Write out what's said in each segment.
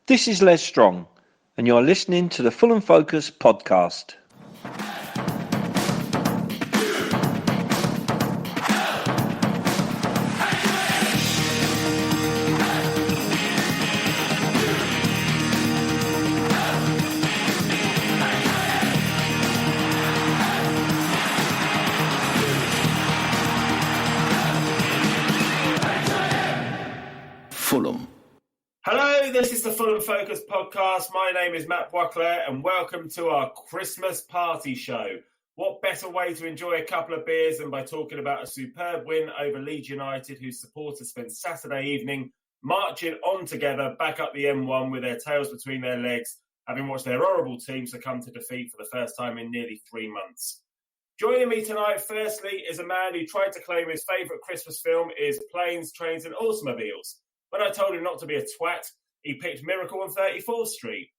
This is Les Strong, and you're listening to the Full & Focus podcast. Fulham. Hello, this is the Full & Focus podcast. My name is Matt Boisclair and welcome to our Christmas party show. What better way to enjoy a couple of beers than by talking about a superb win over Leeds United, whose supporters spent Saturday evening marching on together back up the M1 with their tails between their legs, having watched their horrible team succumb to defeat for the first time in nearly 3 months. Joining me tonight, firstly, is a man who tried to claim his favourite Christmas film is Planes, Trains and Automobiles. When I told him not to be a twat, he picked Miracle on 34th Street.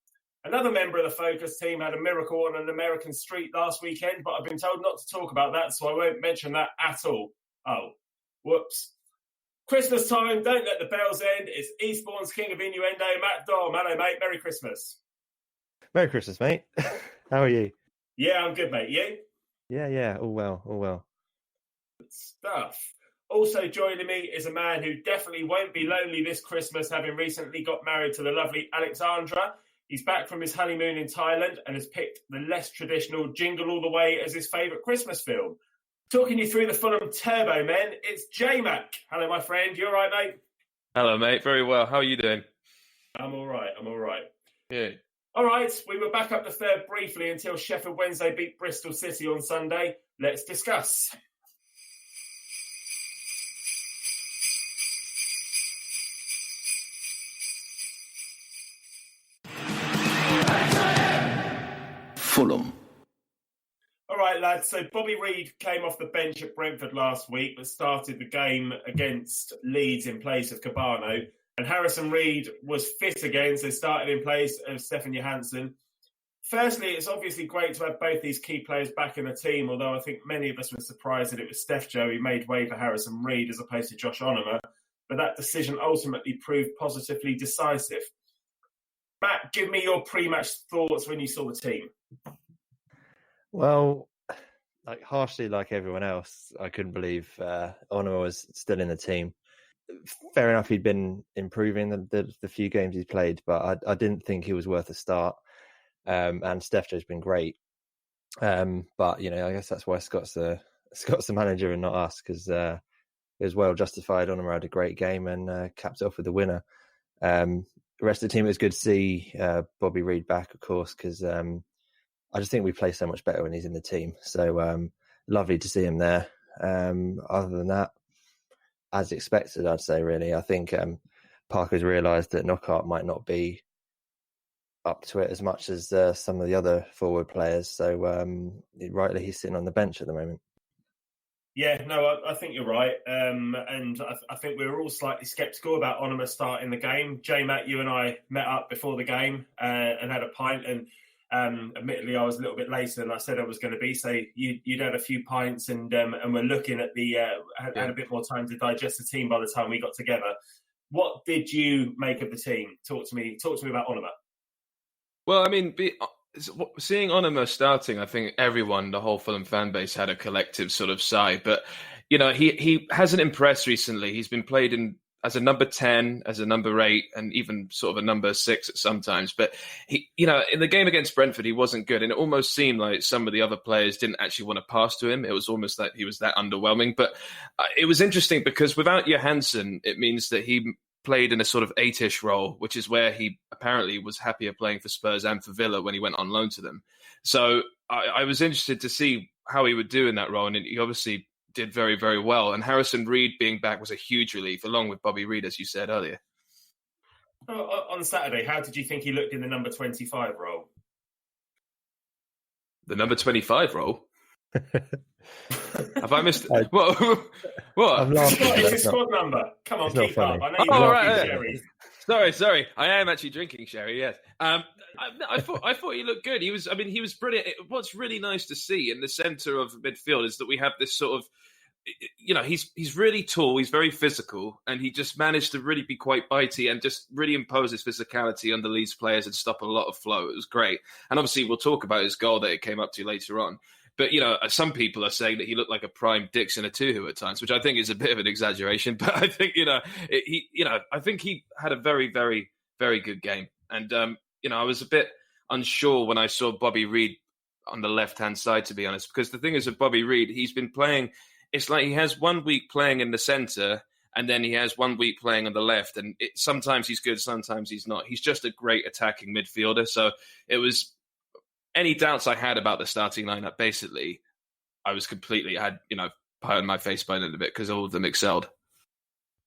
Another member of the Focus team had a miracle on an American street last weekend, but I've been told not to talk about that, so I won't mention that at all. Oh, whoops. Christmas time, don't let the bells end. It's Eastbourne's King of Innuendo, Matt Domm. Hello, mate. Merry Christmas. Merry Christmas, mate. How are you? Yeah, I'm good, mate. You? Yeah. All well. Good stuff. Also joining me is a man who definitely won't be lonely this Christmas, having recently got married to the lovely Alexandra. He's back from his honeymoon in Thailand and has picked the less traditional Jingle All the Way as his favourite Christmas film. Talking you through the Fulham Turbo Men, it's Jmac. Hello, my friend. You all right, mate? Hello, mate. Very well. How are you doing? I'm all right. Yeah. All right. We were back up the third briefly until Sheffield Wednesday beat Bristol City on Sunday. Let's discuss. Fulham. All right, lads. So Bobby Reid came off the bench at Brentford last week, but started the game against Leeds in place of Cabano. And Harrison Reed was fit again, so started in place of Stefan Johansson. Firstly, it's obviously great to have both these key players back in the team, although I think many of us were surprised that it was Steph Joe who made way for Harrison Reed as opposed to Josh Onomah. But that decision ultimately proved positively decisive. Matt, give me your pre-match thoughts when you saw the team. Well, harshly like everyone else, I couldn't believe Onomah was still in the team. Fair enough, he'd been improving the few games he's played, but I didn't think he was worth a start. And Steph Joe's been great. But, I guess that's why Scott's the manager and not us, because it was well justified. Onomah had a great game and capped off with the winner. The rest of the team, it was good to see Bobby Reid back, of course, because I just think we play so much better when he's in the team. So lovely to see him there. Other than that, as expected, I'd say, really. I think Parker's realised that Knockaert might not be up to it as much as some of the other forward players. So rightly, he's sitting on the bench at the moment. Yeah, no, I think you're right. And I think we were all slightly sceptical about Onomah starting the game. J-Mac, you and I met up before the game and had a pint. And admittedly, I was a little bit later than I said I was going to be. So you'd had a few pints and we're looking at had a bit more time to digest the team by the time we got together. What did you make of the team? Talk to me about Onomah. Well, I mean, seeing Onomah starting, I think everyone, the whole Fulham fan base, had a collective sort of sigh. But, he hasn't impressed recently. He's been played as a number 10, as a number 8, and even sort of a number 6 at sometimes. But, in the game against Brentford, he wasn't good. And it almost seemed like some of the other players didn't actually want to pass to him. It was almost like he was that underwhelming. But it was interesting because without Johansson, it means that he played in a sort of 8-ish role, which is where he apparently was happier playing for Spurs and for Villa when he went on loan to them. So I was interested to see how he would do in that role, and he obviously did very, very well. And Harrison Reed being back was a huge relief, along with Bobby Reid, as you said earlier. On Saturday, how did you think he looked in the number 25 role? The number 25 role? Have I missed it? What? It's his squad number. Come on, keep up. I know you're drinking sherry. Sorry. I am actually drinking sherry, yes. I thought he looked good. He was brilliant. What's really nice to see in the centre of midfield is that we have this sort of he's really tall, he's very physical, and he just managed to really be quite bitey and just really impose his physicality on the Leeds players and stop a lot of flow. It was great. And obviously we'll talk about his goal that it came up to later on. But, some people are saying that he looked like a prime Dixon Atuhu at times, which I think is a bit of an exaggeration. But I think, I think he had a very, very, very good game. And, I was a bit unsure when I saw Bobby Reid on the left-hand side, to be honest, because the thing is with Bobby Reid, he's been playing, it's like he has 1 week playing in the centre and then he has 1 week playing on the left. And sometimes he's good, sometimes he's not. He's just a great attacking midfielder. So it was any doubts I had about the starting lineup, basically, I was completely, I had, pie on my face by a little bit because all of them excelled.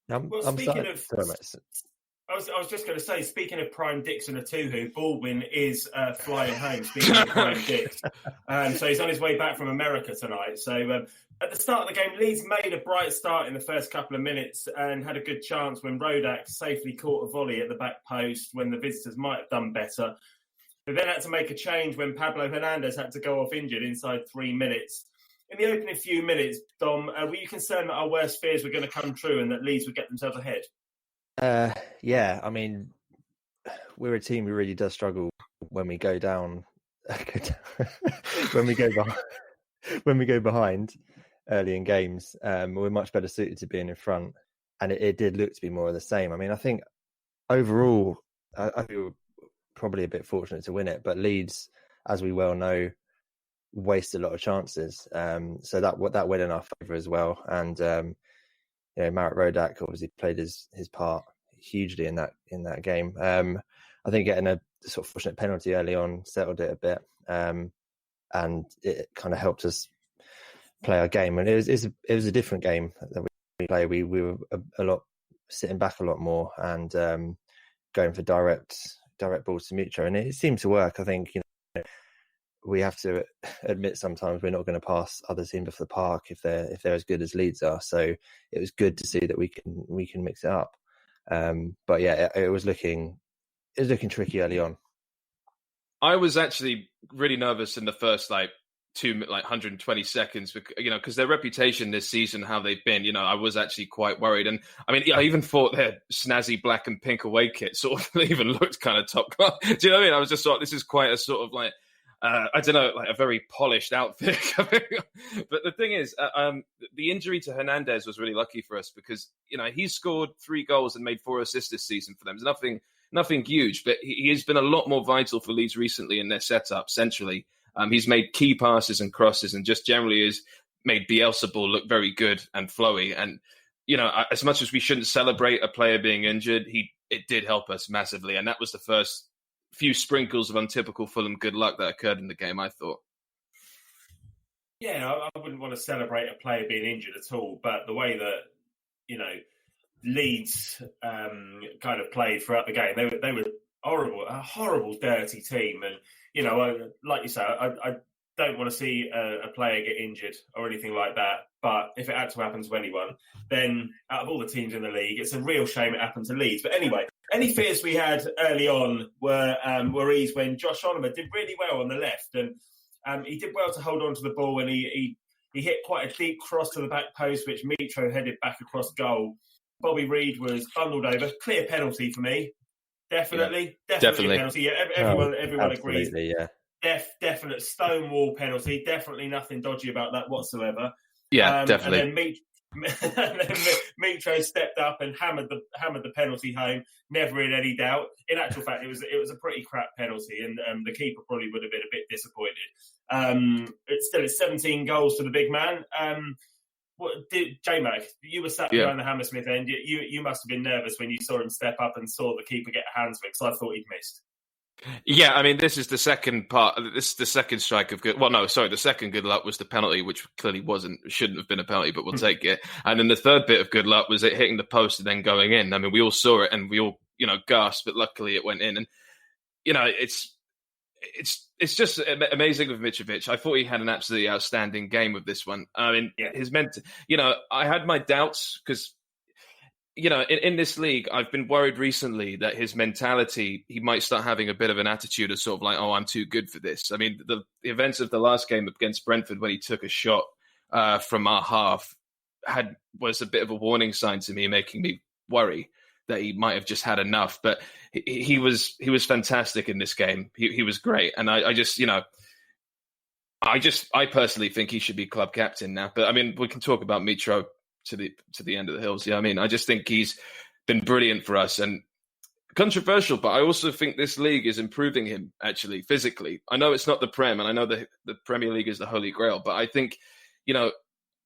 Speaking of... I was just going to say, speaking of prime Dixon Atuhu, Baldwin is flying home, speaking of prime Dix. So he's on his way back from America tonight. So at the start of the game, Leeds made a bright start in the first couple of minutes and had a good chance when Rodak safely caught a volley at the back post when the visitors might have done better. They then had to make a change when Pablo Hernandez had to go off injured inside 3 minutes. In the opening few minutes, Dom, were you concerned that our worst fears were going to come true and that Leeds would get themselves ahead? Yeah, I mean, we're a team who really does struggle when we go down, when we go behind early in games. We're much better suited to being in front, and it did look to be more of the same. I mean, I think overall, I feel probably a bit fortunate to win it, but Leeds, as we well know, waste a lot of chances. So that went in our favour as well. And Matt Rodak obviously played his part hugely in that game. I think getting a sort of fortunate penalty early on settled it a bit, and it kind of helped us play our game. And it was a different game that we played. We were a lot sitting back a lot more and going for direct balls to Mitro, and it seemed to work. I think we have to admit sometimes we're not going to pass other teams off the park if they're as good as Leeds are. So it was good to see that we can mix it up. But yeah, it was looking tricky early on. I was actually really nervous in the first 120 seconds, because their reputation this season, how they've been, I was actually quite worried. And I mean, I even thought their snazzy black and pink away kit sort of even looked kind of top class. Do you know what I mean? I was just this is quite a sort of I don't know, a very polished outfit. But the thing is, the injury to Hernandez was really lucky for us because, he's scored 3 goals and made 4 assists this season for them. It's nothing huge, but he has been a lot more vital for Leeds recently in their setup centrally. He's made key passes and crosses and just generally has made Bielsa ball look very good and flowy. And, as much as we shouldn't celebrate a player being injured, it did help us massively. And that was the first few sprinkles of untypical Fulham good luck that occurred in the game, I thought. Yeah, I wouldn't want to celebrate a player being injured at all, but the way that, Leeds kind of played throughout the game, they were a horrible, dirty team. And, like you say, I don't want to see a player get injured or anything like that. But if it had to happen to anyone, then out of all the teams in the league, it's a real shame it happened to Leeds. But anyway, any fears we had early on were eased when Josh Onomah did really well on the left. And he did well to hold on to the ball, and he hit quite a deep cross to the back post, which Mitro headed back across goal. Bobby Reid was bundled over. Clear penalty for me. Definitely penalty. Yeah, everyone agrees. Yeah. Definite stonewall penalty. Definitely nothing dodgy about that whatsoever. Yeah, definitely. And then Mitro stepped up and hammered the penalty home. Never in any doubt. In actual fact, it was a pretty crap penalty, and the keeper probably would have been a bit disappointed. It's 17 goals for the big man. Jmac, you were sat behind the Hammersmith end. You must have been nervous when you saw him step up and saw the keeper get hands of it, because I thought he'd missed. Yeah, I mean, this is the second part. This is the second strike of good. Well, no, sorry. The second good luck was the penalty, which clearly shouldn't have been a penalty, but we'll take it. And then the third bit of good luck was it hitting the post and then going in. I mean, we all saw it and we all, gasped, but luckily it went in. And, it's just amazing with Mitrovic. I thought he had an absolutely outstanding game with this one. I mean, I had my doubts because, in this league, I've been worried recently that his mentality, he might start having a bit of an attitude of sort of like, oh, I'm too good for this. I mean, the events of the last game against Brentford when he took a shot from our half, was a bit of a warning sign to me, making me worry that he might have just had enough. But he was fantastic in this game. He was great, and I personally think he should be club captain now. But I mean, we can talk about Mitro to the end of the hills. Yeah, I mean, I just think he's been brilliant for us and controversial. But I also think this league is improving him actually physically. I know it's not the Prem, and I know the Premier League is the Holy Grail. But I think,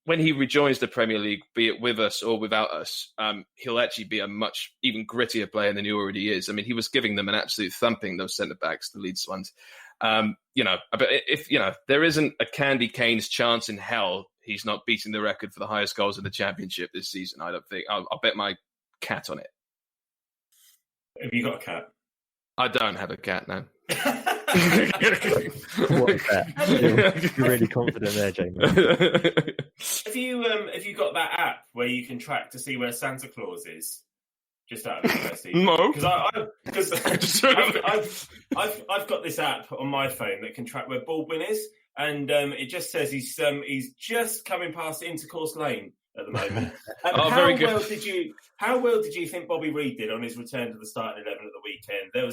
when he rejoins the Premier League, be it with us or without us, he'll actually be a much even grittier player than he already is. I mean, he was giving them an absolute thumping, those centre-backs, the Leeds ones. But if, there isn't a Candy Cane's chance in hell he's not beating the record for the highest goals in the Championship this season, I don't think. I'll bet my cat on it. Have you got a cat? I don't have a cat, no. What is that? You're really confident there, Jamie. Have you got that app where you can track to see where Santa Claus is? Just out of curiosity. No. Because I've got this app on my phone that can track where Baldwin is, and it just says he's just coming past Intercourse Lane at the moment. Very good. How well did you think Bobby Reid did on his return to the starting 11 at the weekend? There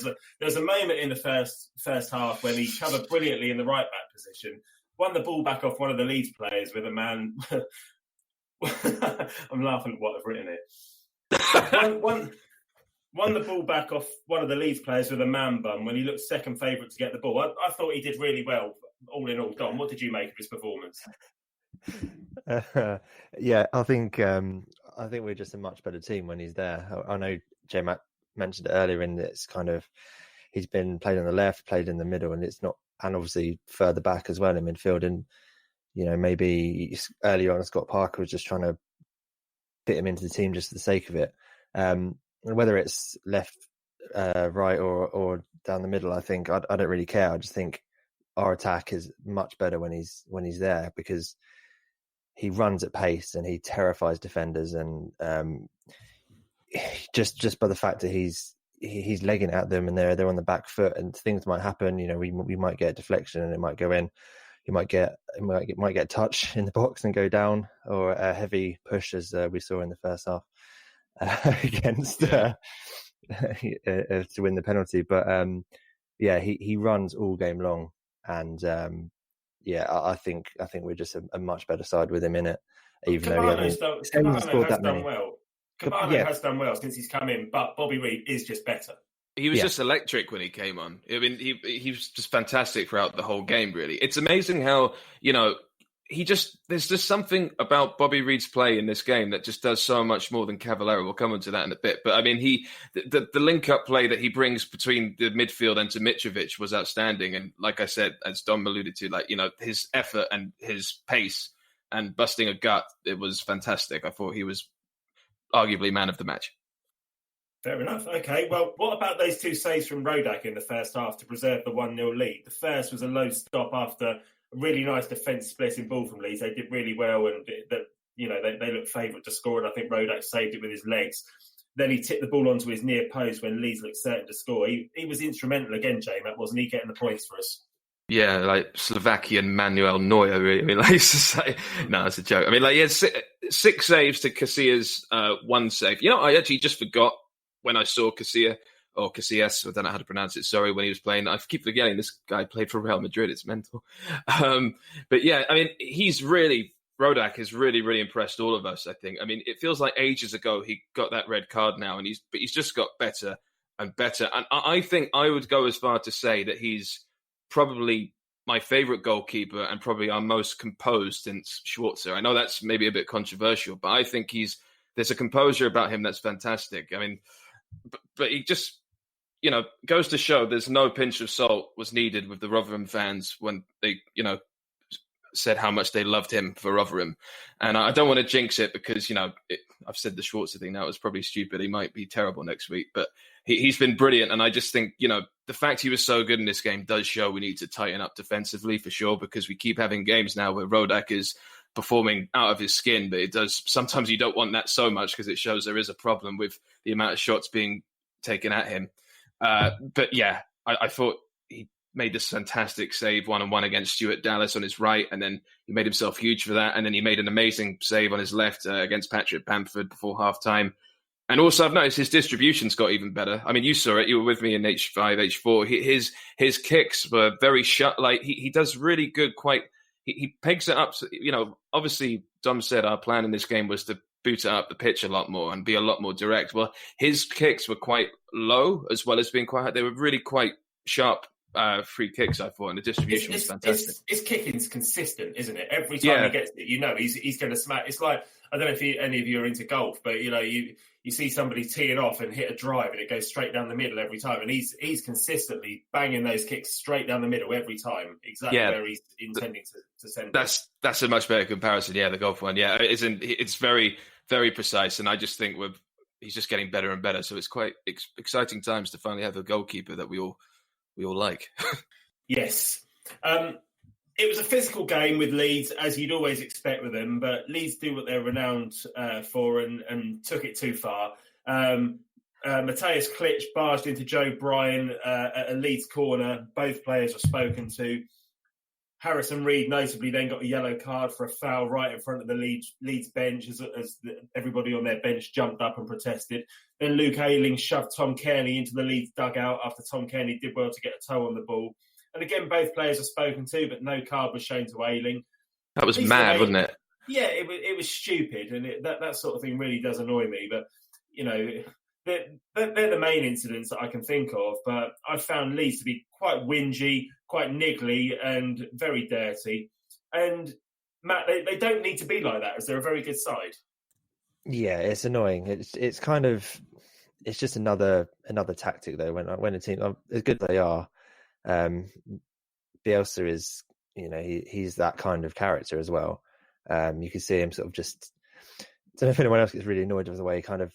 was a moment in the first half when he covered brilliantly in the right back position, won the ball back off one of the Leeds players with a man. I'm laughing at what I've written here. Won the ball back off one of the Leeds players with a man bun when he looked second favourite to get the ball. I thought he did really well, all in all. Dom, what did you make of his performance? Yeah, I think we're just a much better team when he's there. I know Jmac mentioned it earlier, and it's kind of he's been played on the left, played in the middle, and it's not, and obviously further back as well in midfield. And maybe earlier on Scott Parker was just trying to fit him into the team just for the sake of it. Whether it's left, right, or down the middle, I think I don't really care. I just think our attack is much better when he's there, because he runs at pace and he terrifies defenders, and just by the fact that he's legging at them and they're on the back foot, and things might happen. We might get a deflection and it might go in. He might get a touch in the box and go down, or a heavy push as we saw in the first half against to win the penalty. But he runs all game long, and I think we're just a much better side with him in it. Even though he hasn't scored that many. Cabano has done well since he's come in, but Bobby Reid is just better. He was just electric when he came on. I mean, he was just fantastic throughout the whole game, really. It's amazing how, there's just something about Bobby Reid's play in this game that just does so much more than Cavallero. We'll come on to that in a bit. But I mean, the link-up play that he brings between the midfield and to Mitrovic was outstanding. And like I said, as Dom alluded to, his effort and his pace and busting a gut, it was fantastic. I thought he was arguably man of the match. Fair enough. Okay, well, what about those two saves from Rodak in the first half to preserve the 1-0 lead? The first was a low stop after a really nice defence splitting ball from Leeds. They did really well, and they looked favourite to score, and I think Rodak saved it with his legs. Then he tipped the ball onto his near post when Leeds looked certain to score. He was instrumental again, J-Mac, wasn't he, getting the points for us? Yeah, like Slovakian Manuel Neuer, really. I mean, like, used to say, no, it's a joke. I mean, like, he had six saves to Casillas' one save. I actually just forgot when I saw Casillas, I don't know how to pronounce it, sorry, when he was playing. I keep forgetting this guy played for Real Madrid. It's mental. But yeah, I mean, Rodak has really, really impressed all of us, I think. I mean, it feels like ages ago he got that red card now, and he's just got better and better. And I think I would go as far to say that he's probably my favourite goalkeeper and probably our most composed since Schwarzer. I know that's maybe a bit controversial, but I think there's a composure about him that's fantastic. I mean, but he just, goes to show there's no pinch of salt was needed with the Rotherham fans when they, said how much they loved him for Rotherham. And I don't want to jinx it because, I've said the Schwarzer thing now, it's probably stupid. He might be terrible next week, but he's been brilliant. And I just think, the fact he was so good in this game does show we need to tighten up defensively for sure, because we keep having games now where Rodak is performing out of his skin, but it does, sometimes you don't want that so much because it shows there is a problem with the amount of shots being taken at him. But yeah, I thought he made this fantastic save 1-on-1 against Stuart Dallas on his right, and then he made himself huge for that, and then he made an amazing save on his left against Patrick Bamford before half-time. And also, I've noticed his distribution's got even better. I mean, you saw it. You were with me in H5, H4. His kicks were very shut. Like, he does really good, he pegs it up. Obviously, Dom said our plan in this game was to boot it up the pitch a lot more and be a lot more direct. Well, his kicks were quite low as well as being quite high. They were really quite sharp free kicks, I thought, and the distribution was fantastic. His kicking's consistent, isn't it? Every time he gets it, he's going to smack. It's like, I don't know if any of you are into golf, but you see somebody tee it off and hit a drive and it goes straight down the middle every time, and he's consistently banging those kicks straight down the middle every time, exactly where he's intending to send it. That's a much better comparison. Yeah, the golf one. Yeah, it's very, very precise, and I just think he's just getting better and better. So it's quite exciting times to finally have a goalkeeper that we all like. Yes. It was a physical game with Leeds, as you'd always expect with them, but Leeds do what they're renowned for and took it too far. Matthias Klitsch barged into Joe Bryan at a Leeds corner. Both players were spoken to. Harrison Reed notably then got a yellow card for a foul right in front of the Leeds bench as everybody on their bench jumped up and protested. Then Luke Ayling shoved Tom Kearney into the Leeds dugout after Tom Kearney did well to get a toe on the ball. And again, both players are spoken to, but no card was shown to Ayling. That was mad, wasn't it? Yeah, it was stupid, and that sort of thing really does annoy me. But, they're the main incidents that I can think of. But I found Leeds to be quite whingy, quite niggly, and very dirty. And, Matt, they don't need to be like that, as they're a very good side. Yeah, it's annoying. It's kind of... It's just another tactic, though, when a team... As good as they are... Bielsa is, he's that kind of character as well. You can see him sort of just, I don't know if anyone else gets really annoyed with the way he kind of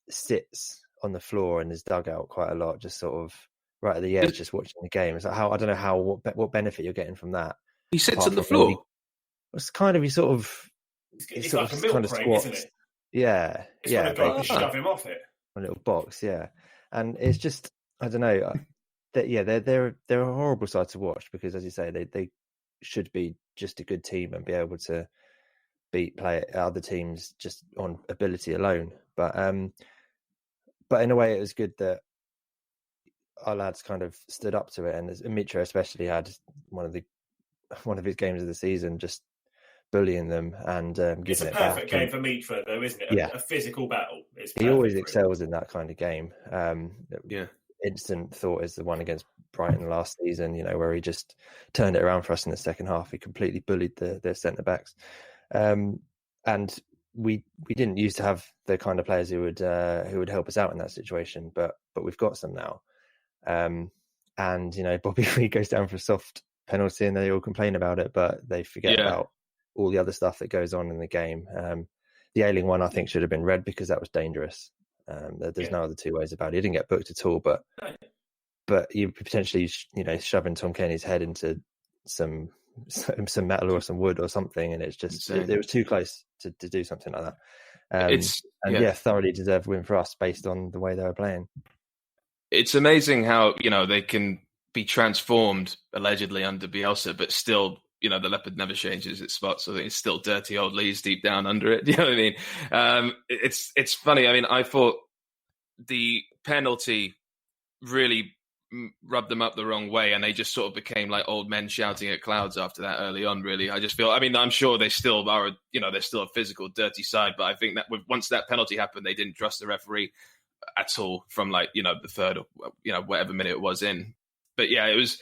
sits on the floor in his dugout quite a lot, just sort of right at the edge, just watching the game. It's like, I don't know what benefit you're getting from that. He sits on the floor. It's kind of, he sort of, it's like a milk crate, isn't it? Yeah. It's when a guy can shove him off it. A little box, yeah. And it's just, I don't know. They're a horrible side to watch because, as you say, they should be just a good team and be able to play other teams just on ability alone. But in a way, it was good that our lads kind of stood up to it, and Mitra especially had one of his games of the season, just bullying them and giving it's a perfect game for Mitra, though, isn't it? A physical battle. He always excels in that kind of game. Instant thought is the one against Brighton last season, where he just turned it around for us in the second half. He completely bullied their centre backs, and we didn't used to have the kind of players who would help us out in that situation, but we've got some now. And Bobby Reed goes down for a soft penalty, and they all complain about it, but they forget about all the other stuff that goes on in the game. The Ayling one, I think, should have been red because that was dangerous. There's no other two ways about it. He didn't get booked at all, but you potentially, shoving Tom Kearney's head into some metal or some wood or something, and it's just it was too close to do something like that. Thoroughly deserved win for us based on the way they were playing. It's amazing how they can be transformed allegedly under Bielsa, but still. The leopard never changes its spots. I think it's still dirty old Leeds deep down under it. You know what I mean? It's funny. I mean, I thought the penalty really rubbed them up the wrong way, and they just sort of became like old men shouting at clouds after that early on, really. I just feel, I'm sure they still are, they're still a physical, dirty side, but I think that once that penalty happened, they didn't trust the referee at all from the third or, whatever minute it was in. But yeah, it was...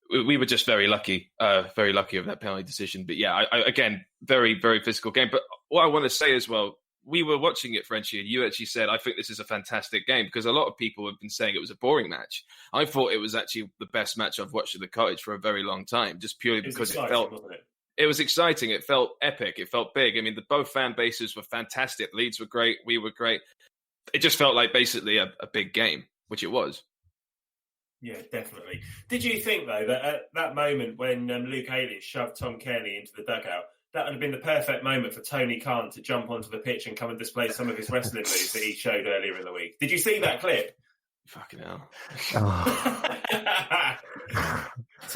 We were just very lucky of that penalty decision. But yeah, again, very, very physical game. But what I want to say as well, we were watching it, Frenchie, and you actually said, I think this is a fantastic game, because a lot of people have been saying it was a boring match. I thought it was actually the best match I've watched at the Cottage for a very long time, just purely because it was exciting. It felt epic. It felt big. I mean, both fan bases were fantastic. Leeds were great. We were great. It just felt like basically a big game, which it was. Yeah, definitely. Did you think, though, that at that moment when Luke Ayling shoved Tom Kearney into the dugout, that would have been the perfect moment for Tony Khan to jump onto the pitch and come and display some of his wrestling moves that he showed earlier in the week? Did you see that clip? Fucking hell.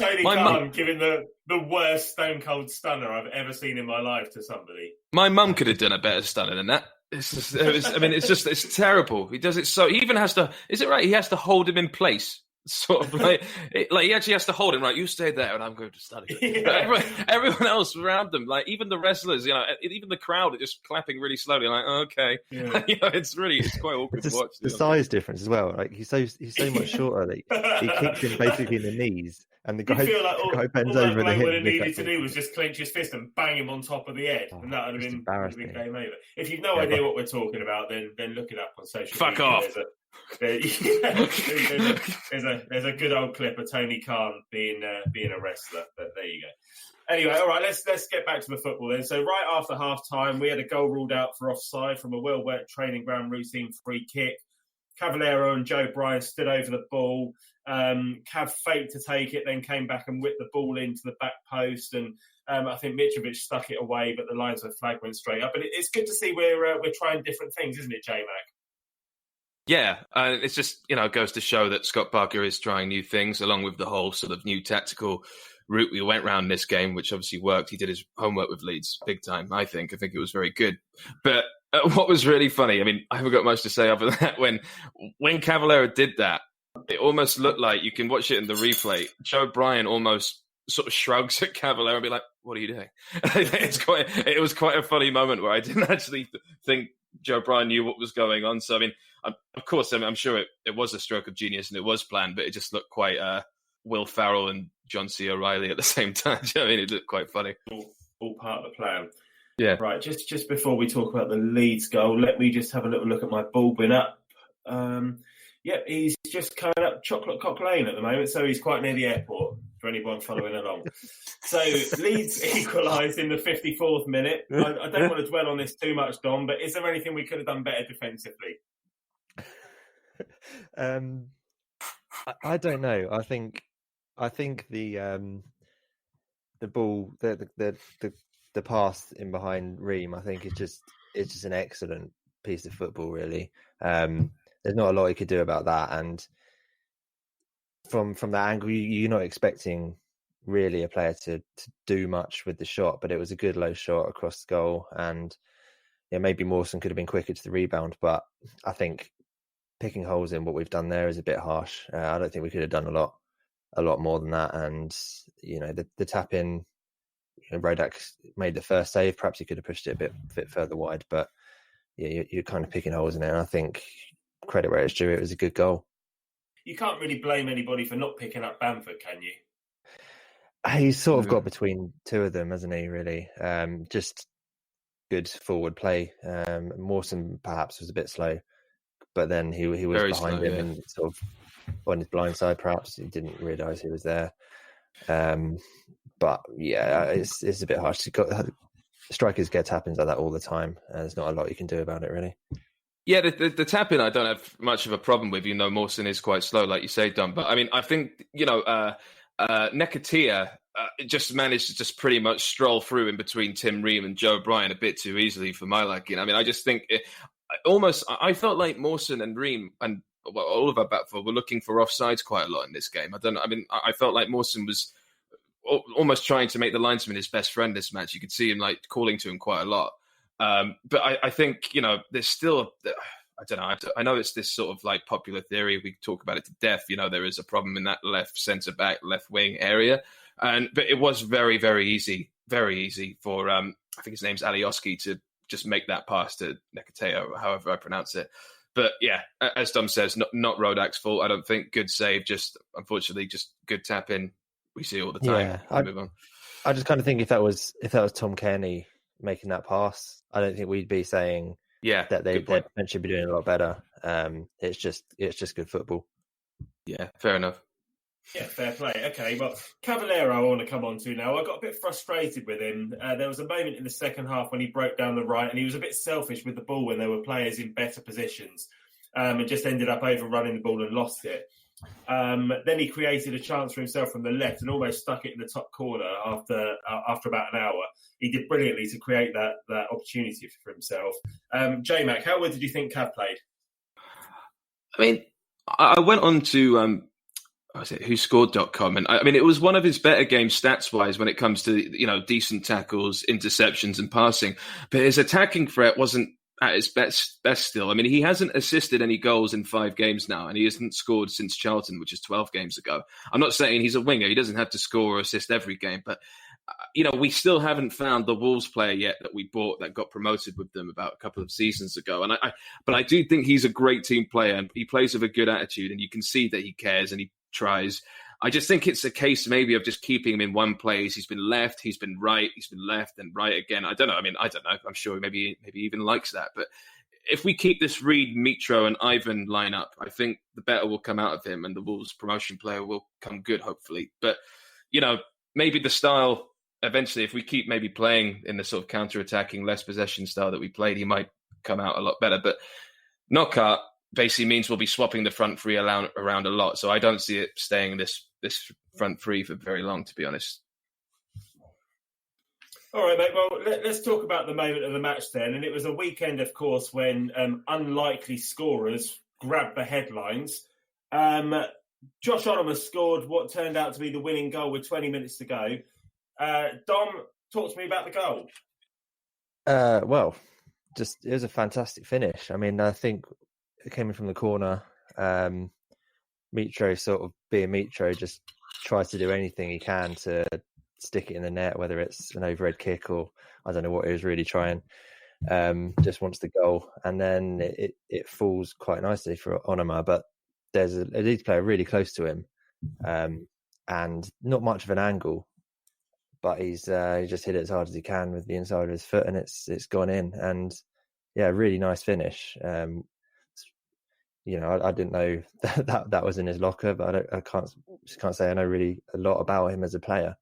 Tony My Khan giving the worst stone cold stunner I've ever seen in my life to somebody. My mum could have done a better stunner than that. It's terrible. He does it so. He even has to. Is it right? He has to hold him in place. Sort of like he actually has to hold him. Right, you stay there, and I'm going to study. Yeah. Everyone else around them, like even the wrestlers, even the crowd, are just clapping really slowly. Like, oh, okay, Yeah. it's quite awkward to watch. The size difference as well. Like he's so much shorter that he kicks him basically in the knees, and the guy, feel like guy bends all over that the hip. would have needed to do was just clench his fist and bang him on top of the head, and that would have been game over. If you've no idea what we're talking about, then look it up on social media. Fuck off. There's a good old clip of Tony Khan being a wrestler, but there you go. Anyway, all right, let's get back to the football then. So right after half time, we had a goal ruled out for offside from a well-worked training ground routine free kick. Cavallero and Joe Bryan stood over the ball. Cav faked to take it, then came back and whipped the ball into the back post, and I think Mitrovic stuck it away, but the lines of the flag went straight up. But it's good to see we're trying different things, isn't it, Jmac? Yeah, it's just, goes to show that Scott Parker is trying new things, along with the whole sort of new tactical route we went round this game, which obviously worked. He did his homework with Leeds big time, I think. I think it was very good. But what was really funny, I haven't got much to say other than that. When Cavallero did that, it almost looked like, you can watch it in the replay, Joe Bryan almost sort of shrugs at Cavallero and be like, what are you doing? It was quite a funny moment where I didn't actually think Joe Bryan knew what was going on. So, of course, I'm sure it was a stroke of genius and it was planned, but it just looked quite Will Farrell and John C. O'Reilly at the same time. It looked quite funny. All part of the plan. Yeah. Right, just before we talk about the Leeds goal, let me just have a little look at my Baldwin up. He's just coming up Chocolate Cock Lane at the moment, so he's quite near the airport for anyone following along. So Leeds equalised in the 54th minute. I don't want to dwell on this too much, Dom, but is there anything we could have done better defensively? I don't know. I think the ball, the pass in behind Ream, I think it's just an excellent piece of football, really. There's not a lot he could do about that, and from that angle, you're not expecting really a player to do much with the shot, but it was a good low shot across the goal, and maybe Mawson could have been quicker to the rebound, but I think picking holes in what we've done there is a bit harsh. I don't think we could have done a lot more than that, and the tap in, Rodak made the first save. Perhaps he could have pushed it a bit further wide, but you're kind of picking holes in it, and I think credit where it's due, it was a good goal. You can't really blame anybody for not picking up Bamford, can you? He's sort of got between two of them, hasn't he, really? Just good forward play. Mawson perhaps was a bit slow, but then he was very behind slow, him and sort of on his blind side, perhaps. He didn't realise he was there. But it's a bit harsh. Strikers get tap-ins like that all the time. There's not a lot you can do about it, really. Yeah, the tap-in I don't have much of a problem with. Mawson is quite slow, like you say, Dom. But I think Nekatia just managed to just pretty much stroll through in between Tim Ream and Joe Bryan a bit too easily for my liking. I just think I felt like Mawson and Ream and all of our back four were looking for offsides quite a lot in this game. I don't know. I felt like Mawson was almost trying to make the linesman his best friend this match. You could see him like calling to him quite a lot. But I think, there's still, I don't know. I know it's this sort of like popular theory. We talk about it to death. There is a problem in that left centre back, left wing area. But it was very, very easy for, I think his name's Alioski, to just make that pass to Nekateo, however I pronounce it. But yeah, as Dom says, not Rodak's fault. I don't think. Good save, just unfortunately, just good tap in. We see all the time. Yeah, move on. I just kind of think if that was Tom Kearney making that pass, I don't think we'd be saying that they'd potentially be doing a lot better. It's just good football. Yeah, fair enough. Yeah, fair play. Okay, well, Cavallero I want to come on to now. I got a bit frustrated with him. There was a moment in the second half when he broke down the right and he was a bit selfish with the ball when there were players in better positions and just ended up overrunning the ball and lost it. Then he created a chance for himself from the left and almost stuck it in the top corner after about an hour. He did brilliantly to create that opportunity for himself. Jmac, how well did you think Cav played? I went on to was it whoscored.com, and I mean it was one of his better games stats wise when it comes to decent tackles, interceptions, and passing. But his attacking threat wasn't at its best still. I mean, he hasn't assisted any goals in 5 games now, and he hasn't scored since Charlton, which is 12 games ago. I'm not saying he's a winger; he doesn't have to score or assist every game, but we still haven't found the Wolves player yet that we bought that got promoted with them about a couple of seasons ago. And but I do think he's a great team player, and he plays with a good attitude, and you can see that he cares and he tries. I just think it's a case maybe of just keeping him in one place. He's been left, he's been right, he's been left and right again. I don't know. I mean, I don't know. I'm sure maybe he even likes that. But if we keep this Reed, Mitro and Ivan lineup, I think the better will come out of him, and the Wolves promotion player will come good, hopefully. But, maybe the style eventually, if we keep maybe playing in the sort of counter-attacking, less possession style that we played, he might come out a lot better. But knockout basically means we'll be swapping the front three around a lot. So I don't see it staying this front three for very long, to be honest. All right, mate. Well, let's talk about the moment of the match then. And it was a weekend, of course, when unlikely scorers grabbed the headlines. Josh Onomah scored what turned out to be the winning goal with 20 minutes to go. Dom, talk to me about the goal. Well, it was a fantastic finish. I mean, I think it came in from the corner. Mitro, sort of being Mitro, just tries to do anything he can to stick it in the net, whether it's an overhead kick or I don't know what he was really trying. Just wants the goal, and then it falls quite nicely for Onomah. But there's a Leeds player really close to him, and not much of an angle. But he just hit it as hard as he can with the inside of his foot, and it's gone in. And yeah, really nice finish. I didn't know that was in his locker, but I can't say I know really a lot about him as a player.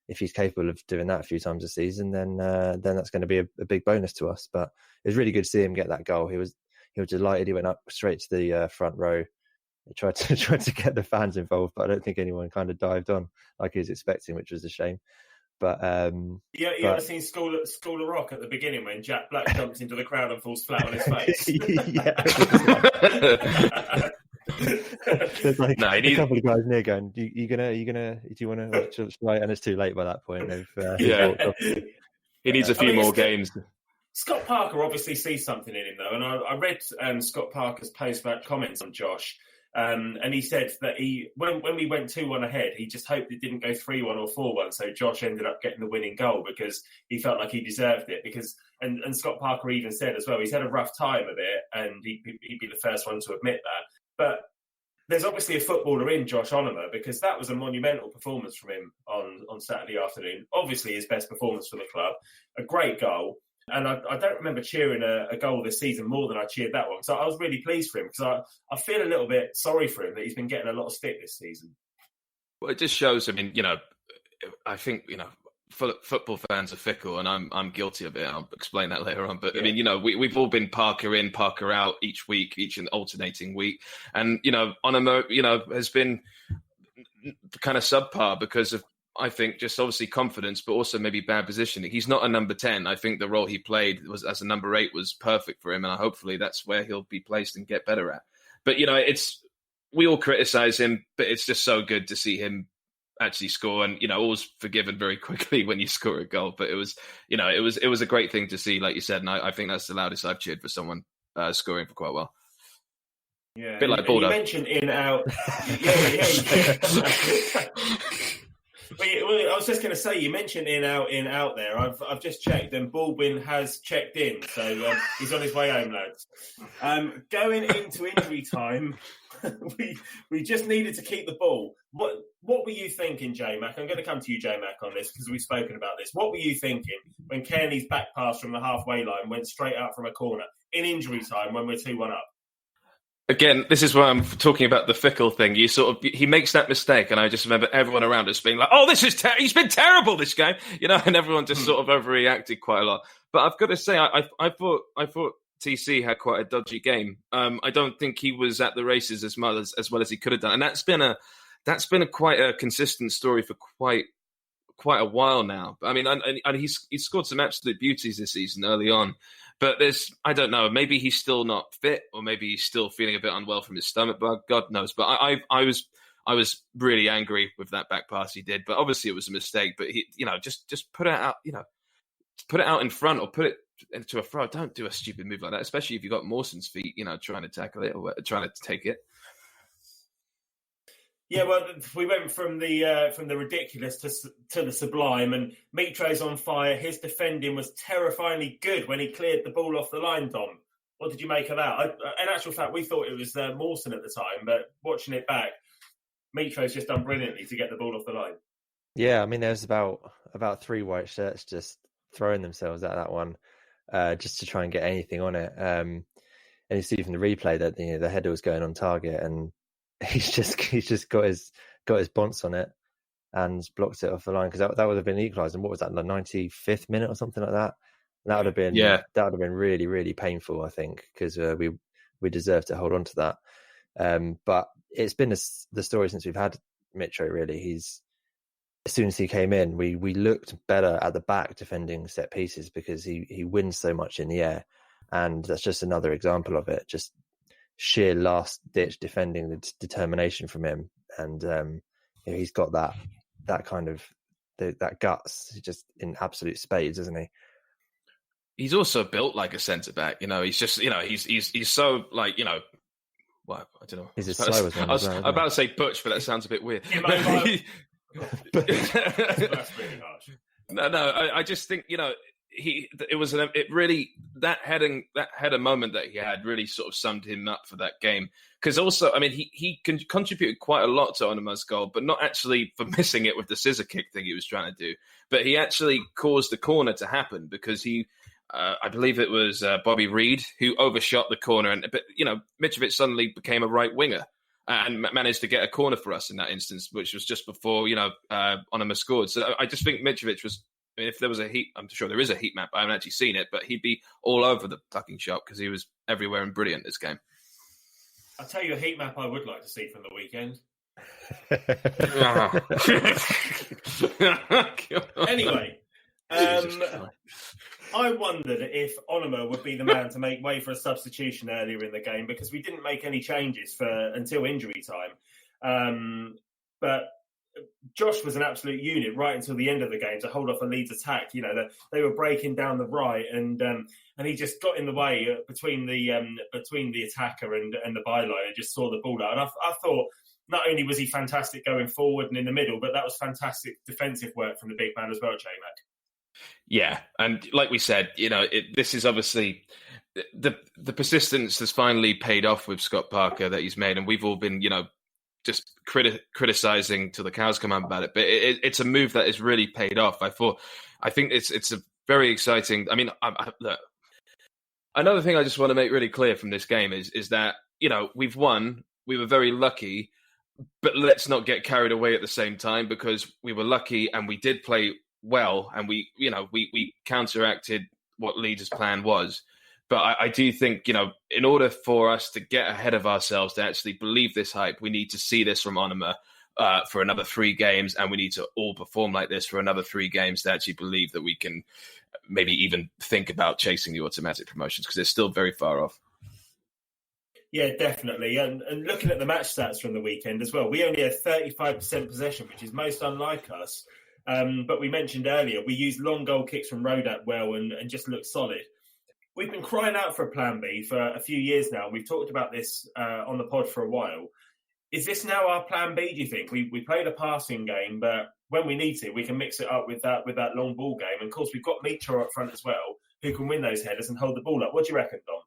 If he's capable of doing that a few times a season, then that's going to be a big bonus to us. But it was really good to see him get that goal. He was delighted. He went up straight to the front row. He tried to get the fans involved, but I don't think anyone kind of dived on like he was expecting, which was a shame. But you ever seen School of Rock at the beginning when Jack Black jumps into the crowd and falls flat on his face? There's like a couple of guys near going, do you want to try? And it's too late by that point. He needs a few more games. Scott Parker obviously sees something in him, though, and I read Scott Parker's post about comments on Josh, and he said that when we went 2-1 ahead, he just hoped it didn't go 3-1 or 4-1, so Josh ended up getting the winning goal because he felt like he deserved it. And Scott Parker even said as well, he's had a rough time of it, and he'd be the first one to admit that. But there's obviously a footballer in Josh Onomah, because that was a monumental performance from him on Saturday afternoon. Obviously his best performance for the club, a great goal. And I don't remember cheering a goal this season more than I cheered that one. So I was really pleased for him, because I feel a little bit sorry for him that he's been getting a lot of stick this season. Well, it just shows, I mean, I think, football fans are fickle, and I'm guilty of it. I'll explain that later on. But, yeah. I mean, we've all been Parker in, Parker out each week, each alternating week. And, Onomah, has been kind of subpar because of, I think, just obviously confidence, but also maybe bad positioning. He's not a number 10. I think the role he played was as a number 8 was perfect for him, and hopefully that's where he'll be placed and get better at. But we all criticize him, but it's just so good to see him actually score, and always forgiven very quickly when you score a goal. But it was a great thing to see, like you said, and I think that's the loudest I've cheered for someone scoring for quite well. Yeah, a bit like Baldo. You mentioned in out. Well, I was just going to say, you mentioned in out there. I've just checked, and Baldwin has checked in, so he's on his way home, lads. Going into injury time, we just needed to keep the ball. What were you thinking, Jmac? I'm going to come to you, Jmac, on this because we've spoken about this. What were you thinking when Kearney's back pass from the halfway line went straight out from a corner in injury time when we're 2-1 up? Again, this is why I'm talking about the fickle thing. He makes that mistake, and I just remember everyone around us being like, "Oh, this is he's been terrible this game," and everyone just sort of overreacted quite a lot. But I've got to say, I thought TC had quite a dodgy game. I don't think he was at the races as well as he could have done, and that's been quite a consistent story for quite a while now. I mean, and he's scored some absolute beauties this season early on. But I don't know, maybe he's still not fit, or maybe he's still feeling a bit unwell from his stomach bug. God knows. But I was I was really angry with that back pass he did. But obviously it was a mistake. But he, just put it out, put it out in front or put it into a throw. Don't do a stupid move like that, especially if you've got Mawson's feet, trying to tackle it or trying to take it. Yeah, well, we went from the ridiculous to the sublime, and Mitro's on fire. His defending was terrifyingly good when he cleared the ball off the line, Dom. What did you make of that? In actual fact, we thought it was Mawson at the time, but watching it back, Mitro's just done brilliantly to get the ball off the line. Yeah, I mean, there's about 3 white shirts just throwing themselves at that one, just to try and get anything on it. And you see from the replay that the header was going on target, and he's just got his bonce on it and blocked it off the line, because that would have been equalised. And what was that, the 95th minute or something like that? And that would have been really, really painful, I think, because we deserve to hold on to that. But it's been the story since we've had Mitro. Really, as soon as he came in, we looked better at the back defending set pieces, because he wins so much in the air, and that's just another example of it. Just sheer last ditch defending, the determination from him, and he's got that kind of that guts. He's just in absolute spades, isn't he? He's also built like a centre back. He's just he's so like well, I don't know. He's as slow as one. I was about to say butch, but that sounds a bit weird. That's really harsh. No, I just think that header moment that he had really sort of summed him up for that game. Because also, I mean, he contributed quite a lot to Onomah's goal, but not actually for missing it with the scissor kick thing he was trying to do. But he actually caused the corner to happen, because I believe it was Bobby Reid who overshot the corner, but Mitrovic suddenly became a right winger and managed to get a corner for us in that instance, which was just before Onomah scored. So I just think Mitrovic was. I mean, if there was a heat, I'm sure there is a heat map. I haven't actually seen it, but he'd be all over the fucking shop, because he was everywhere and brilliant this game. I'll tell you a heat map I would like to see from the weekend. Anyway, I wondered if Onomah would be the man to make way for a substitution earlier in the game, because we didn't make any changes until injury time. But Josh was an absolute unit right until the end of the game to hold off a Leeds attack. They were breaking down the right, and he just got in the way between the attacker and the byline, and just saw the ball out. And I thought not only was he fantastic going forward and in the middle, but that was fantastic defensive work from the big man as well, Jmac. Yeah, and like we said, this is obviously the persistence has finally paid off with Scott Parker that he's made, and we've all been just criticizing till the cows come home about it, but it's a move that has really paid off. I think it's a very exciting. I mean, look, another thing I just want to make really clear from this game is that we've won. We were very lucky, but let's not get carried away at the same time, because we were lucky and we did play well, and we counteracted what Leeds' plan was. But I do think, in order for us to get ahead of ourselves, to actually believe this hype, we need to see this from Onomah for another 3 games, and we need to all perform like this for another 3 games to actually believe that we can maybe even think about chasing the automatic promotions, because it's still very far off. Yeah, definitely. And looking at the match stats from the weekend as well, we only had 35% possession, which is most unlike us. But we mentioned earlier, we used long goal kicks from Rodat well and just looked solid. We've been crying out for a plan B for a few years now. We've talked about this on the pod for a while. Is this now our plan B, do you think? We played a passing game, but when we need to, we can mix it up with that long ball game. And of course, we've got Mitro up front as well, who can win those headers and hold the ball up. What do you reckon, Dom?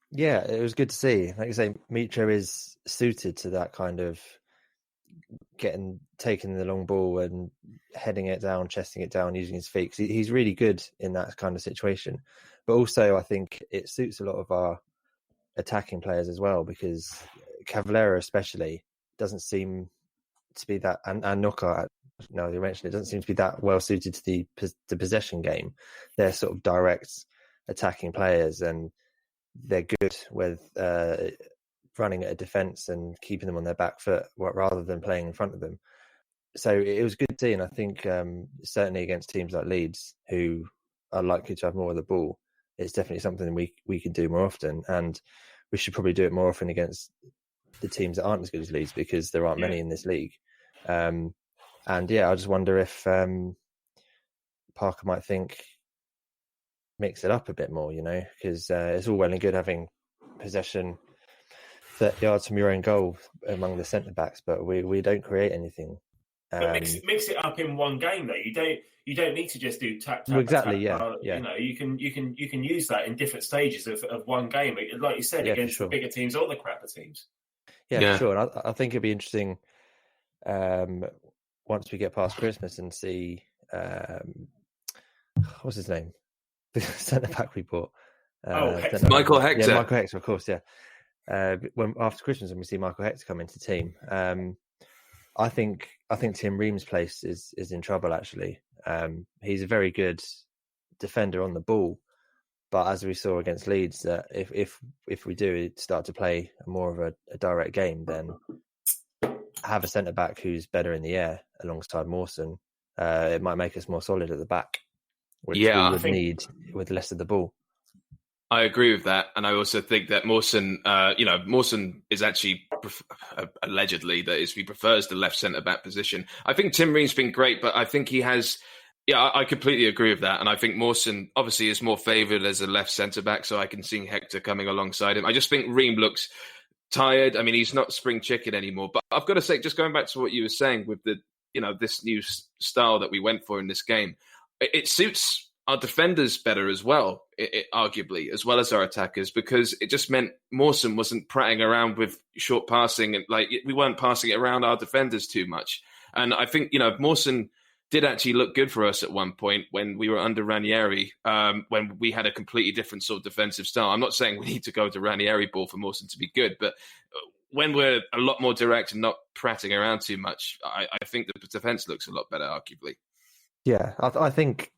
Yeah, it was good to see. Like you say, Mitro is suited to that kind of taking the long ball and heading it down, chesting it down, using his feet. He's really good in that kind of situation. But also, I think it suits a lot of our attacking players as well, because Cavallera especially doesn't seem to be that, and Knockout, no, you mentioned it, doesn't seem to be that well suited to the possession game. They're sort of direct attacking players, and they're good with running at a defence and keeping them on their back foot rather than playing in front of them. So it was good to see, and I think certainly against teams like Leeds, who are likely to have more of the ball, it's definitely something we can do more often, and we should probably do it more often against the teams that aren't as good as Leeds, because there aren't many in this league. And I just wonder if Parker might think mix it up a bit more, because it's all well and good having possession 30 yards from your own goal among the centre backs, but we don't create anything. But mix it up in one game, though. You don't need to just do tap. Exactly. Tap. Yeah. You can use that in different stages of one game, like you said, against the bigger teams or the crapper teams. Yeah, for sure. And I think it'd be interesting once we get past Christmas and see what's his name, the centre back we bought. Michael Hector. Yeah, Michael Hector, of course. Yeah. When after Christmas, when we see Michael Hector come into the team, I think Tim Ream's place is in trouble. Actually, he's a very good defender on the ball, but as we saw against Leeds, if we do start to play more of a direct game, then have a centre back who's better in the air alongside Mawson. It might make us more solid at the back, which we would need with less of the ball. I agree with that, and I also think that Mawson, Mawson is actually allegedly he prefers the left centre back position. I think Tim Ream's been great, but I think he has. Yeah, I completely agree with that, and I think Mawson obviously is more favoured as a left centre back, so I can see Hector coming alongside him. I just think Ream looks tired. I mean, he's not spring chicken anymore. But I've got to say, just going back to what you were saying with the this new style that we went for in this game, it suits our defenders better as well, arguably, as well as our attackers, because it just meant Mawson wasn't prattling around with short passing, and we weren't passing it around our defenders too much. And I think, Mawson did actually look good for us at one point when we were under Ranieri, when we had a completely different sort of defensive style. I'm not saying we need to go to Ranieri ball for Mawson to be good, but when we're a lot more direct and not prattling around too much, I think the defence looks a lot better, arguably. Yeah, I think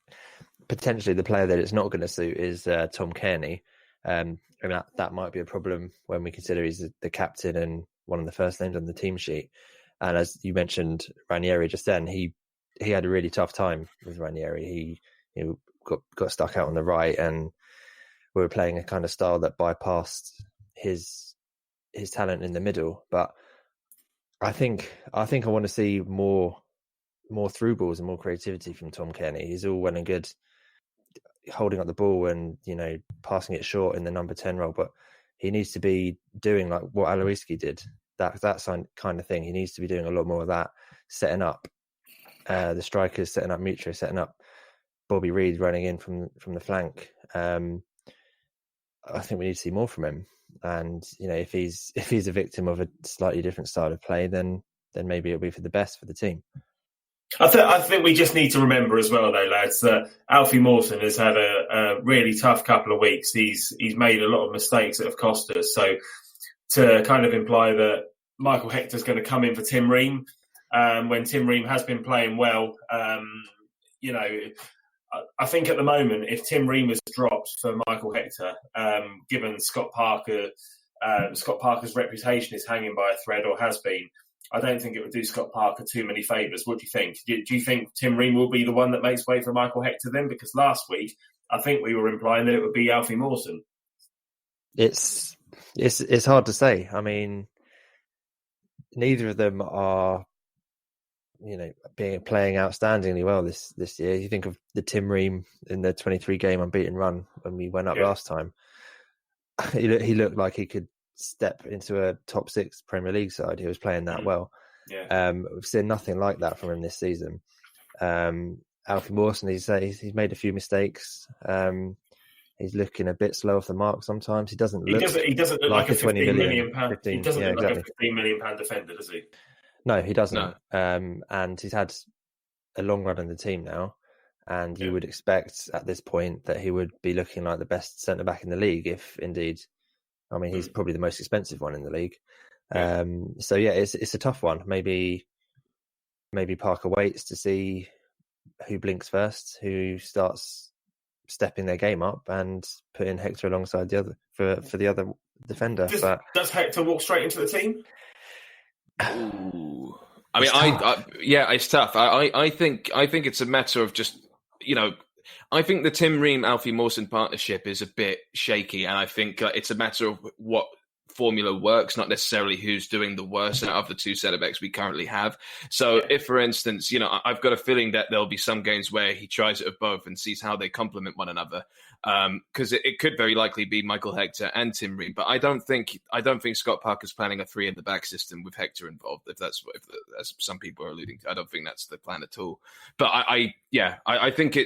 potentially the player that it's not going to suit is Tom Kearney. I mean, that might be a problem when we consider he's the captain and one of the first names on the team sheet. And as you mentioned, Ranieri just then, he had a really tough time with Ranieri. He got stuck out on the right, and we were playing a kind of style that bypassed his talent in the middle. But I think I want to see more through balls and more creativity from Tom Kearney. He's all well and good holding up the ball and passing it short in the number 10 role, but he needs to be doing like what Aloiski did, that kind of thing. He needs to be doing a lot more of that, setting up the strikers, setting up Mutra, setting up Bobby Reid running in from the flank. I think we need to see more from him. And if he's a victim of a slightly different style of play, then maybe it'll be for the best for the team. I think we just need to remember as well, though, lads, that Alfie Mawson has had a really tough couple of weeks. He's made a lot of mistakes that have cost us. So to kind of imply that Michael Hector's going to come in for Tim Ream when Tim Ream has been playing well, I think at the moment, if Tim Ream was dropped for Michael Hector, given Scott Parker's reputation is hanging by a thread, or has been, I don't think it would do Scott Parker too many favours. What do you think? Do you think Tim Ream will be the one that makes way for Michael Hector then? Because last week, I think we were implying that it would be Alfie Mawson. It's hard to say. I mean, neither of them are, playing outstandingly well this year. You think of the Tim Ream in the 23-game unbeaten run when we went up last time. He looked like he could step into a top 6 Premier League side. He was playing that well. We've seen nothing like that from him this season. Alfie Mawson, he's made a few mistakes. He's looking a bit slow off the mark sometimes. He doesn't look like a 20 million pound. He doesn't look like a 15 million pound defender, does he? No, he doesn't. No. And he's had a long run in the team now. And you would expect at this point that he would be looking like the best centre back in the league, if indeed. I mean, he's probably the most expensive one in the league. So it's a tough one. Maybe Parker waits to see who blinks first, who starts stepping their game up, and putting Hector alongside the other for the other defender. Does Hector walk straight into the team? Ooh. I mean, it's tough. I think it's a matter of just I think the Tim Ream Alfie Mawson partnership is a bit shaky, and I think it's a matter of what formula works, not necessarily who's doing the worst out of the two centre-backs we currently have. So if, for instance, I've got a feeling that there'll be some games where he tries it of both and sees how they complement one another. Because it could very likely be Michael Hector and Tim Ream, but I don't think Scott Parker's planning a 3 in the back system with Hector involved. If that's as some people are alluding to, I don't think that's the plan at all. But I think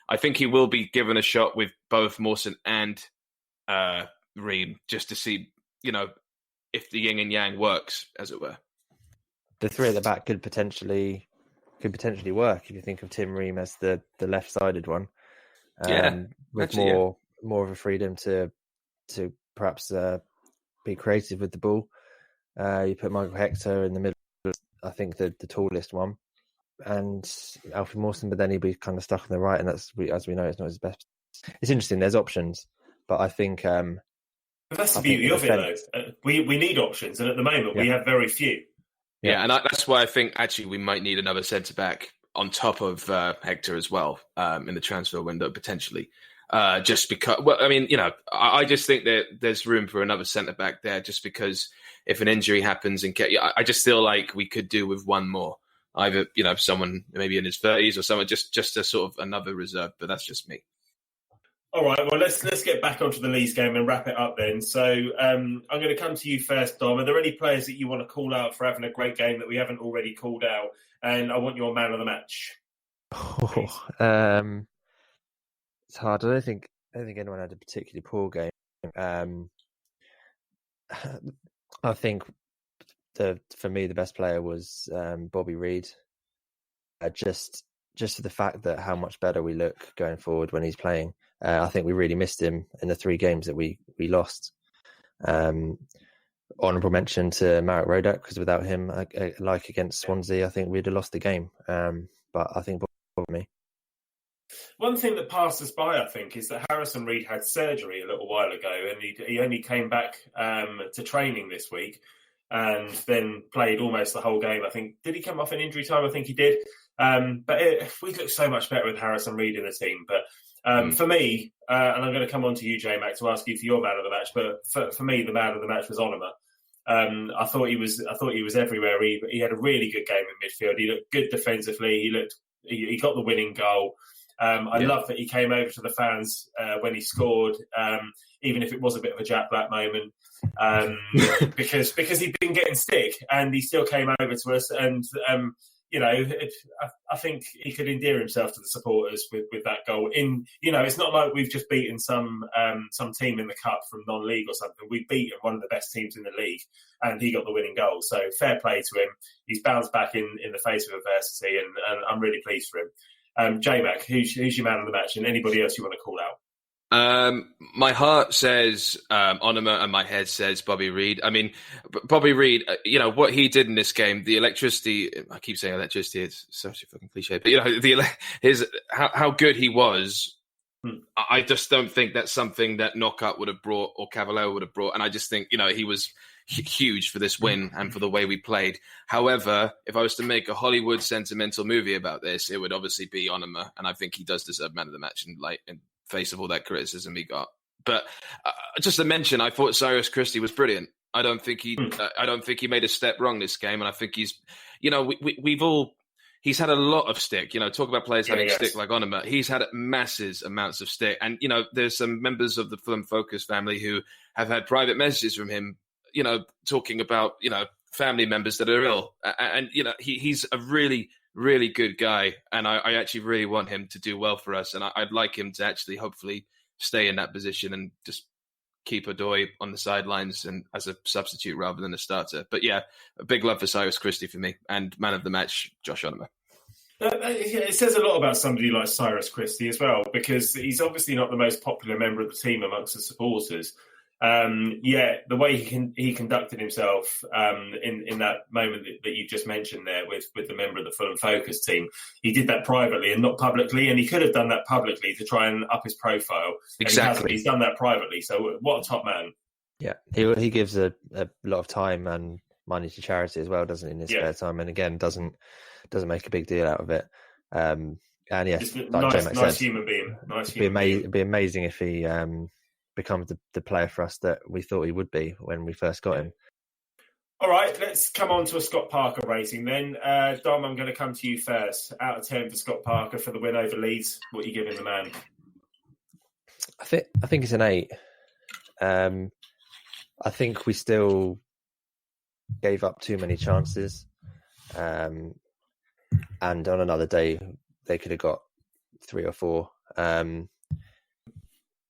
I think he will be given a shot with both Mawson and Ream, just to see, if the yin and yang works, as it were. The 3 at the back could potentially work if you think of Tim Ream as the left-sided one. With more of a freedom to perhaps be creative with the ball. You put Michael Hector in the middle, I think the tallest one, and Alfie Mawson, but then he'd be kind of stuck on the right, and that's, as we know, it's not his best. It's interesting. There's options, but I think that's the beauty of it, though. We need options, and at the moment we have very few. Yeah, and that's why I think actually we might need another centre back on top of Hector as well in the transfer window potentially. Just because, I just think that there's room for another centre back there. Just because if an injury happens, I just feel like we could do with one more. Either someone maybe in his 30s or someone just a sort of another reserve. But that's just me. All right, well, let's get back onto the Leeds game and wrap it up then. So I'm going to come to you first, Dom. Are there any players that you want to call out for having a great game that we haven't already called out? And I want your man of the match. It's hard. I don't think anyone had a particularly poor game. I think for me the best player was Bobby Reid. Just for the fact that how much better we look going forward when he's playing. I think we really missed him in the 3 games that we lost. Honourable mention to Marek Rodak, because without him, like against Swansea, I think we'd have lost the game. But I think Bobby. One thing that passed us by, I think, is that Harrison Reed had surgery a little while ago, and he only came back to training this week and then played almost the whole game. I think, did he come off in injury time? I think he did. But we look so much better with Harrison Reed in the team. But for me, and I'm going to come on to you, Jmac, to ask you for your man of the match. But for me, the man of the match was Onomah. I thought he was everywhere. He had a really good game in midfield. He looked good defensively. He got the winning goal. I love that he came over to the fans when he scored, even if it was a bit of a Jack Black moment, because he'd been getting stick and he still came over to us. And I think he could endear himself to the supporters with that goal. It's not like we've just beaten some team in the cup from non-league or something. We've beaten one of the best teams in the league, and he got the winning goal. So fair play to him. He's bounced back in the face of adversity, and I'm really pleased for him. Jmac, who's your man of the match, and anybody else you want to call out? My heart says Onomah, and my head says Bobby Reid. I mean, Bobby Reid, what he did in this game, the electricity. I keep saying electricity; it's such a fucking cliche. But how good he was. I just don't think that's something that Knockout would have brought or Cavallero would have brought. And I just think he was huge for this win and for the way we played. However, if I was to make a Hollywood sentimental movie about this, it would obviously be Onomah, and I think he does deserve man of the match in face of all that criticism he got. But just to mention, I thought Cyrus Christie was brilliant. I don't think he made a step wrong this game, and I think he's, he's had a lot of stick. Talk about players having stick like Onomah. He's had massive amounts of stick, and there's some members of the Fulham Focus family who have had private messages from him, talking about family members that are ill, and he's a really, really good guy, and I actually really want him to do well for us, and I'd like him to actually hopefully stay in that position and just keep Odoi on the sidelines and as a substitute rather than a starter. But yeah, a big love for Cyrus Christie for me, and man of the match, Josh Onomah. It says a lot about somebody like Cyrus Christie as well, because he's obviously not the most popular member of the team amongst the supporters. The way he conducted himself in that moment that you just mentioned there with the member of the Fulham Focus team, he did that privately and not publicly, and he could have done that publicly to try and up his profile. Exactly. He's done that privately, so what a top man. Yeah, he gives a lot of time and money to charity as well, doesn't he, in his spare time, and again doesn't make a big deal out of it. And yes, like nice human being. It'd be amazing if he become the player for us that we thought he would be when we first got him. All right, let's come on to a Scott Parker rating then. Dom, I'm going to come to you first. Out of 10 for Scott Parker for the win over Leeds. What are you giving the man? I think it's an 8. I think we still gave up too many chances. And on another day, they could have got 3 or 4.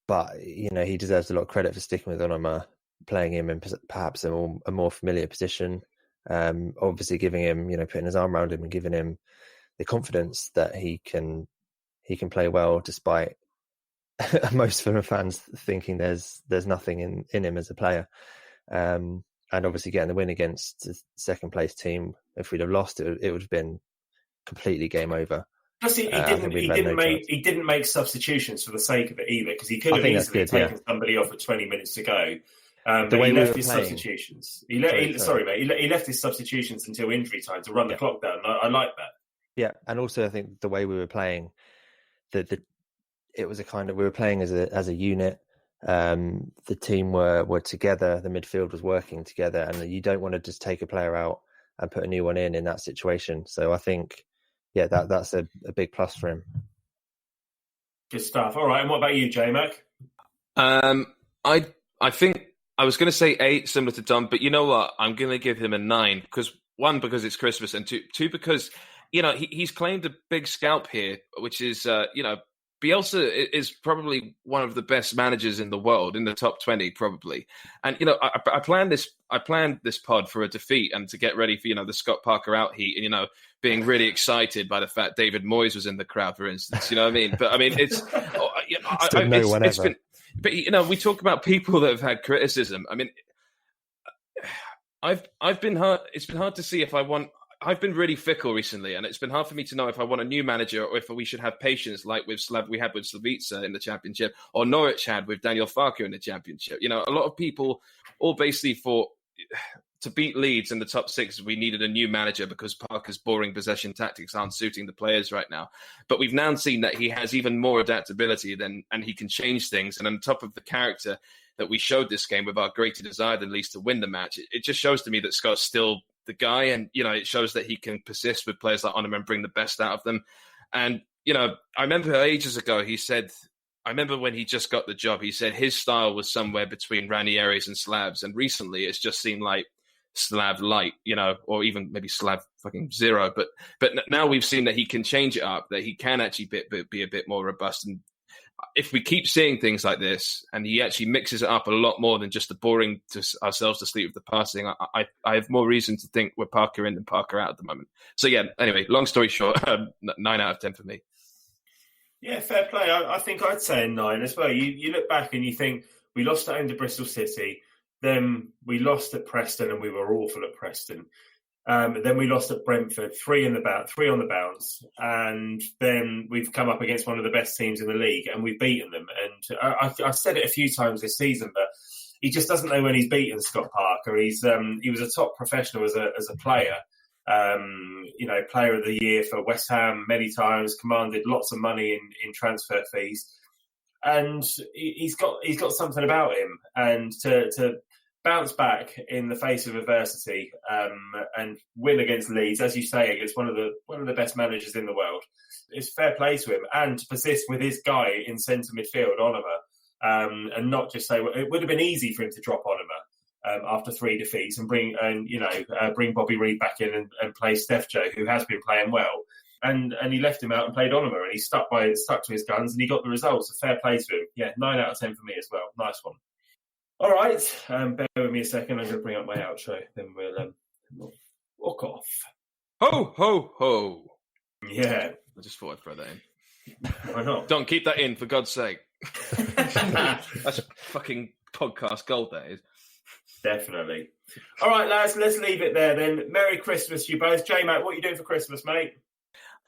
But, he deserves a lot of credit for sticking with Onomah, playing him in perhaps a more familiar position. Obviously giving him, putting his arm around him and giving him the confidence that he can play well, despite most Fulham fans thinking there's nothing in him as a player. And obviously getting the win against the second place team. If we'd have lost, it would have been completely game over. Plus, he didn't make substitutions for the sake of it either, because he could have easily taken somebody off with 20 minutes to go. But he left his substitutions. He left his substitutions until injury time to run the clock down. I like that. Yeah, and also I think the way we were playing, it was we were playing as a unit. The team were together. The midfield was working together, and you don't want to just take a player out and put a new one in that situation. So I think, that's a big plus for him. Good stuff. All right, and what about you, Jmac? I think I was going to say 8, similar to Dom, but you know what? I'm going to give him a 9 because it's Christmas, and two because he's claimed a big scalp here, which is Bielsa is probably one of the best managers in the world, in the top 20 probably. And I planned this pod for a defeat and to get ready for the Scott Parker out heat, and being really excited by the fact David Moyes was in the crowd, for instance. You know what I mean? But I mean, it's been. But we talk about people that have had criticism. I mean, I've been hard. It's been hard to see if I want. I've been really fickle recently, and it's been hard for me to know if I want a new manager or if we should have patience, like we had with Slavica in the Championship, or Norwich had with Daniel Farke in the Championship. A lot of people all basically thought to beat Leeds in the top 6, we needed a new manager because Parker's boring possession tactics aren't suiting the players right now. But we've now seen that he has even more adaptability and he can change things. And on top of the character that we showed this game with our greater desire than Leeds to win the match, it just shows to me that Scott's still the guy. And, it shows that he can persist with players like Onomah and bring the best out of them. And, I remember ages ago, I remember when he just got the job, he said his style was somewhere between Ranieri's and Slav's. And recently it's just seemed like Slav light, or even maybe Slav fucking zero. But now we've seen that he can change it up, that he can actually be a bit more robust. And if we keep seeing things like this, and he actually mixes it up a lot more than just the boring to ourselves to sleep with the passing, I have more reason to think we're Parker in than Parker out at the moment. So anyway, long story short, 9 out of 10 for me. Yeah, fair play. I think I'd say a 9 as well. You look back and you think we lost at home to Bristol City. Then we lost at Preston, and we were awful at Preston. Then we lost at Brentford, 3 on the bounce. And then we've come up against one of the best teams in the league, and we've beaten them. And I've said it a few times this season, but he just doesn't know when he's beaten Scott Parker. He was a top professional as a player. Player of the year for West Ham many times, commanded lots of money in transfer fees. And he's got something about him, and to bounce back in the face of adversity and win against Leeds, as you say, against one of the best managers in the world, it's fair play to him. And to persist with his guy in centre midfield, Onomah, and not just say it would have been easy for him to drop Onomah after 3 defeats and bring Bobby Reid back in and play Steph Joe, who has been playing well. And he left him out and played Onomah, and he stuck to his guns, and he got the results. So fair play to him. Yeah, 9 out of 10 for me as well. Nice one. All right, bear with me a second. I'm going to bring up my outro. Then we'll walk off. Ho, ho, ho. Yeah. I just thought I'd throw that in. Why not? Don't keep that in, for God's sake. That's fucking podcast gold, that is. Definitely. All right, lads, let's leave it there then. Merry Christmas, you both. J-Mac, what are you doing for Christmas, mate?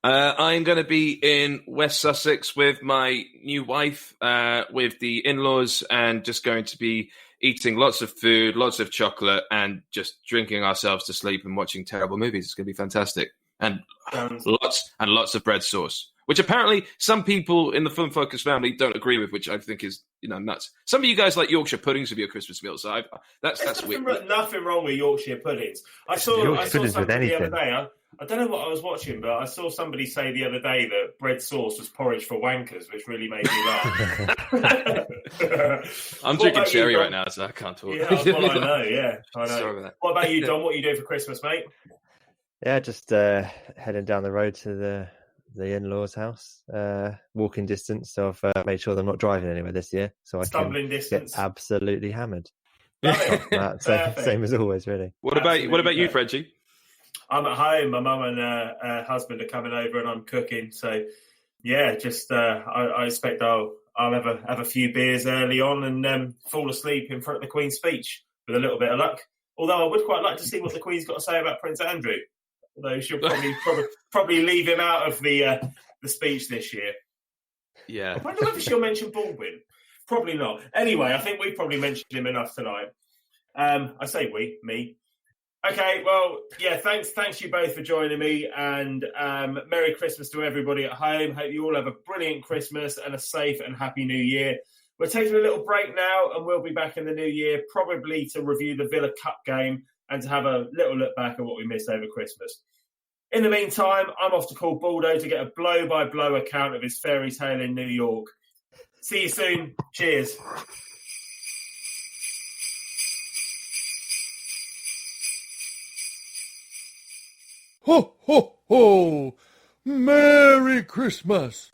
I'm going to be in West Sussex with my new wife, with the in-laws, and just going to be eating lots of food, lots of chocolate, and just drinking ourselves to sleep and watching terrible movies. It's going to be fantastic. And lots of bread sauce. which apparently some people in the Fulham Focus family don't agree with, which I think is nuts. Some of you guys like Yorkshire puddings with your Christmas meal, so that's weird. Nothing wrong with Yorkshire puddings. I saw something the other day. I don't know what I was watching, but I saw somebody say the other day that bread sauce was porridge for wankers, which really made me laugh. I'm drinking sherry right now, so I can't talk. Yeah, well, I know. Yeah, I know. Sorry about that. What about you, Dom? What are you doing for Christmas, mate? Yeah, just heading down the road to the in-laws' house, walking distance. So I've made sure they're not driving anywhere this year, so I Stumbling can distance. get absolutely hammered. Same as always, really. What about you, Frenchie? I'm at home. My mum and husband are coming over, and I'm cooking. So, yeah, just I expect I'll have a few beers early on and fall asleep in front of the Queen's speech with a little bit of luck. Although I would quite like to see what the Queen's got to say about Prince Andrew. Although she'll probably leave him out of the speech this year. Yeah. I wonder whether she'll mention Baldwin. Probably not. Anyway, I think we've probably mentioned him enough tonight. I say me. Okay, well, yeah, thanks you both for joining me, and Merry Christmas to everybody at home. Hope you all have a brilliant Christmas and a safe and happy New Year. We're taking a little break now, and we'll be back in the new year, probably to review the Villa Cup game and to have a little look back at what we missed over Christmas. In the meantime, I'm off to call Baldo to get a blow-by-blow account of his fairy tale in New York. See you soon. Cheers. Ho, ho, ho! Merry Christmas!